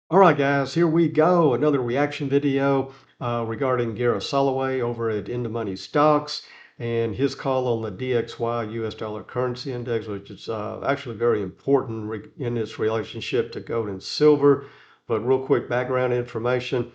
All right, guys, here we go. Another reaction video regarding Gareth Soloway over at In the Money Stocks and his call on the DXY US Dollar Currency Index, which is actually very important in its relationship to gold and silver. But real quick background information,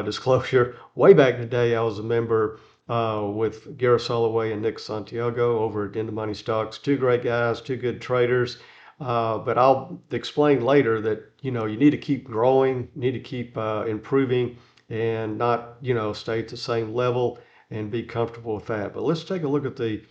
disclosure, way back in the day, I was a member with Gareth Soloway and Nick Santiago over at In the Money Stocks. Two great guys, two good traders. But I'll explain later that, you need to keep growing, need to keep improving and not, stay at the same level and be comfortable with that. But let's take a look at the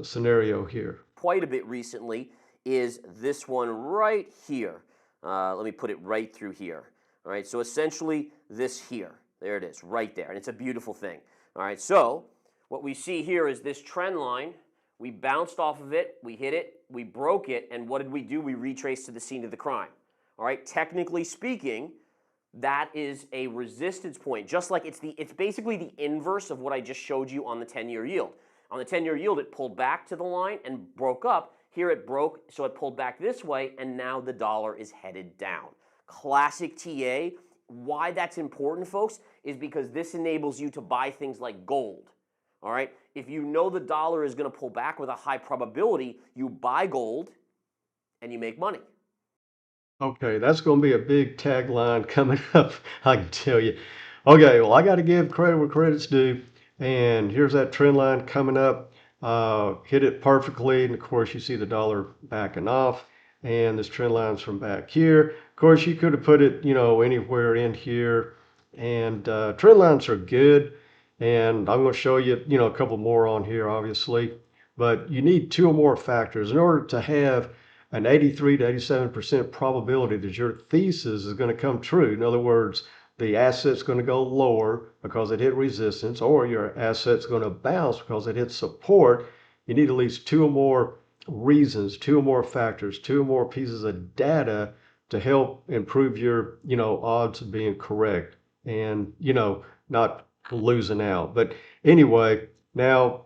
scenario here. Quite a bit recently is this one right here. Let me put it right through here. All right, so essentially this here. There it is, right there. And it's a beautiful thing. All right, so what we see here is this trend line. We bounced off of it, we hit it, we broke it, and what did we do? We retraced to the scene of the crime. All right, technically speaking, that is a resistance point, just like it's basically the inverse of what I just showed you on the 10-year yield. On the 10-year yield, it pulled back to the line and broke up. Here it broke, so it pulled back this way, and now the dollar is headed down. Classic TA. Why that's important, folks, is because this enables you to buy things like gold. All right, if you know the dollar is going to pull back with a high probability, you buy gold and you make money. Okay, that's going to be a big tagline coming up, I can tell you. Okay, well, I got to give credit where credit's due. And here's that trend line coming up. Hit it perfectly. And of course, you see the dollar backing off. And this trend line's from back here. Of course, you could have put it, anywhere in here. And trend lines are good. And I'm going to show you, a couple more on here, obviously. But you need two or more factors in order to have an 83 to 87% probability that your thesis is going to come true. In other words, the asset's going to go lower because it hit resistance, or your asset's going to bounce because it hit support. You need at least two or more reasons, two or more factors, two or more pieces of data to help improve your, odds of being correct and, not losing out. But anyway, now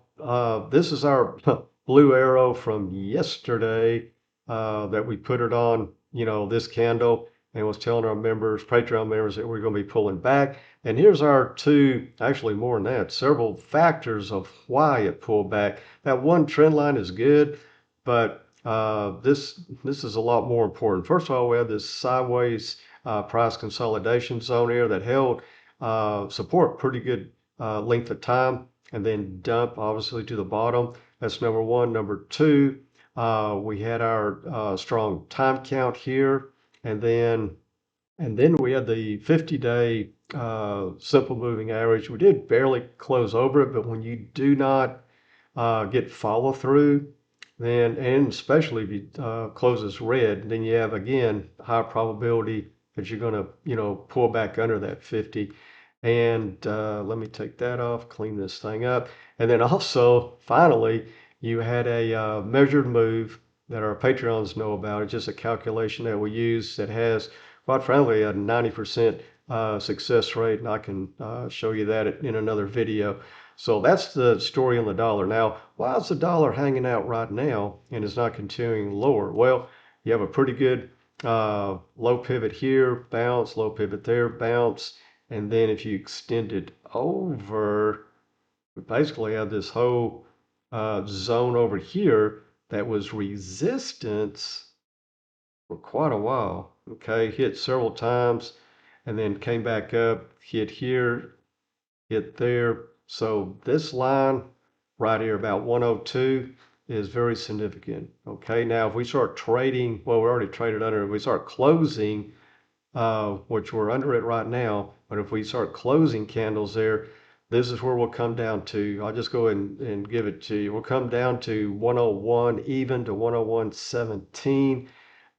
this is our blue arrow from yesterday that we put it on, this candle and was telling our members, Patreon members, that we're going to be pulling back. And here's our two, actually more than that, several factors of why it pulled back. That one trend line is good, but this is a lot more important. First of all, we have this sideways price consolidation zone here that held support pretty good length of time and then dump obviously to the bottom. That's number one. Number two, we had our strong time count here, and then we had the 50-day simple moving average. We did barely close over it, but when you do not get follow through, then and especially if you closes red, then you have again high probability that you're going to pull back under that 50. And let me take that off, clean this thing up, and then also finally you had a measured move that our Patreons know about. It's just a calculation that we use that has, quite frankly, a 90% success rate, and I can show you that in another video. So that's the story on the dollar. Now, why is the dollar hanging out right now and is not continuing lower? Well, you have a pretty good low pivot here, bounce, low pivot there, bounce, and then if you extend it over, we basically have this whole zone over here that was resistance for quite a while. Okay, hit several times and then came back up, hit here, hit there. So this line right here, about 102, is very significant. Okay, now if we start trading, well, we already traded under it. If we start closing, which we're under it right now, but if we start closing candles there, this is where we'll come down to. I'll just go ahead and give it to you. We'll come down to 101 even to 101.17.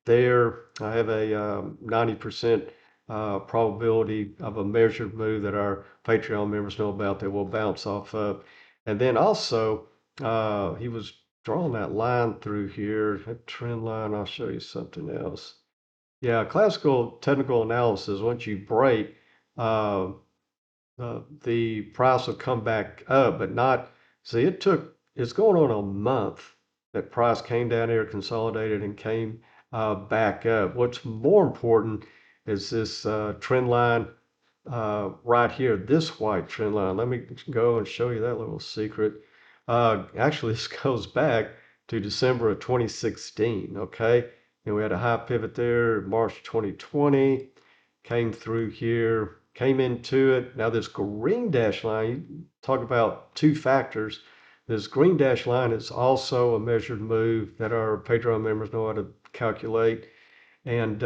There, I have a 90% probability of a measured move that our Patreon members know about that will bounce off of. And then also, he was drawing that line through here, that trend line. I'll show you something else. Yeah, classical technical analysis, once you break, uh, the price will come back up, but not, see, it's going on a month that price came down here, consolidated, and came back up. What's more important is this trend line right here, this white trend line. Let me go and show you that little secret. Actually, this goes back to December of 2016, okay? And we had a high pivot there, March 2020, came through here, came into it. Now this green dash line, you talk about two factors. This green dash line is also a measured move that our Patreon members know how to calculate. And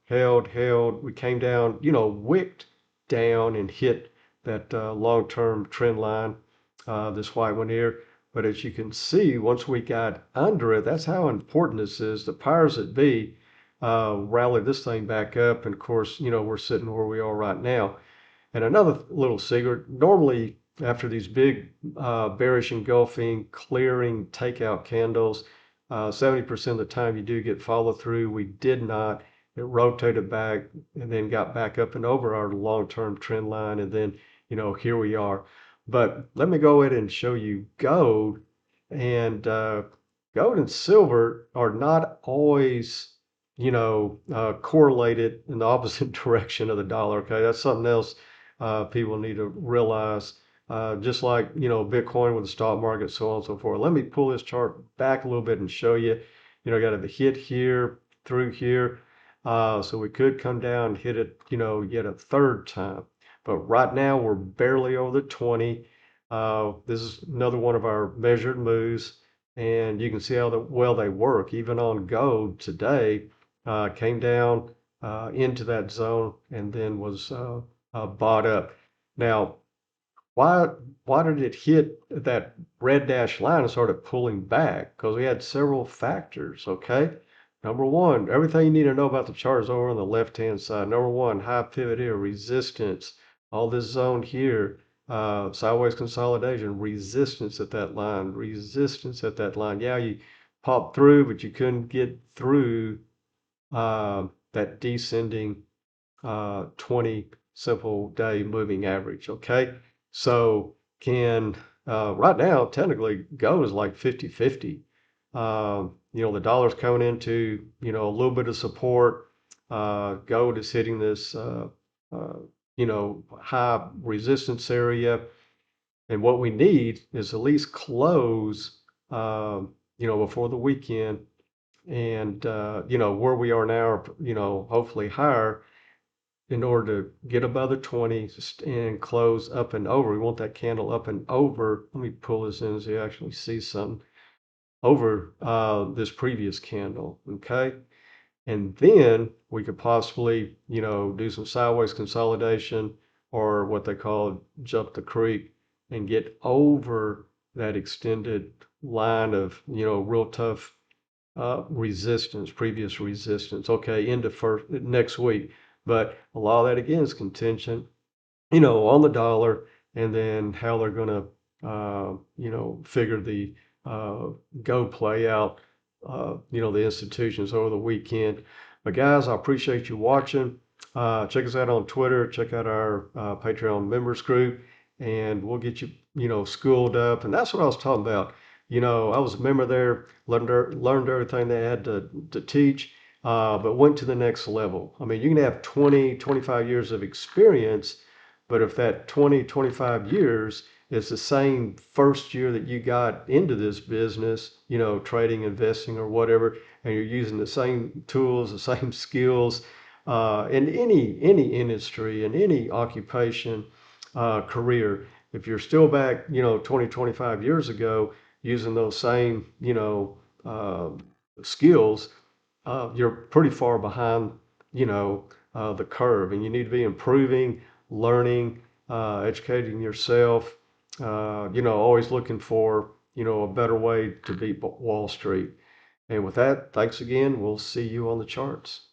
held. We came down, wicked down and hit that long-term trend line, this white one here. But as you can see, once we got under it, that's how important this is. The powers that be rallied this thing back up. And of course, we're sitting where we are right now. And another little secret, normally after these big bearish engulfing, clearing, takeout candles, 70% of the time you do get follow through. We did not. It rotated back and then got back up and over our long-term trend line. And then, here we are. But let me go ahead and show you gold. And gold and silver are not always, correlated in the opposite direction of the dollar. Okay, that's something else people need to realize. Just like, Bitcoin with the stock market, so on and so forth. Let me pull this chart back a little bit and show you. Got a hit here through here. So we could come down and hit it, yet a third time. But right now we're barely over the 20. This is another one of our measured moves. And you can see how well they work. Even on gold today, came down into that zone and then was bought up. Now, why why did it hit that red dash line and started pulling back? Because we had several factors, okay? Number one, everything you need to know about the chart is over on the left-hand side. Number one, high pivot here, resistance, all this zone here, sideways consolidation, resistance at that line, resistance at that line. Yeah, you popped through, but you couldn't get through that descending 20 simple day moving average. Okay. So right now, technically gold is like 50-50. The dollar's coming into, a little bit of support. Gold is hitting this, high resistance area. And what we need is at least close, before the weekend and, where we are now, hopefully higher in order to get above the 20 and close up and over. We want that candle up and over. Let me pull this in so you actually see something over this previous candle. Okay. And then we could possibly, do some sideways consolidation or what they call jump the creek and get over that extended line of, real tough resistance, previous resistance, okay, into next week. But a lot of that again is contingent, on the dollar and then how they're going to, figure the go play out, the institutions over the weekend. But guys, I appreciate you watching. Check us out on Twitter. Check out our Patreon members group, and we'll get you, schooled up. And that's what I was talking about. I was a member there, learned everything they had to teach, but went to the next level. I mean, you can have 20, 25 years of experience, but if that 20, 25 years is the same first year that you got into this business, trading, investing, or whatever, and you're using the same tools, the same skills in any industry, in any occupation, career, if you're still back, 20, 25 years ago using those same, skills, you're pretty far behind, the curve, and you need to be improving, learning, educating yourself, always looking for, a better way to beat Wall Street. And with that, thanks again. We'll see you on the charts.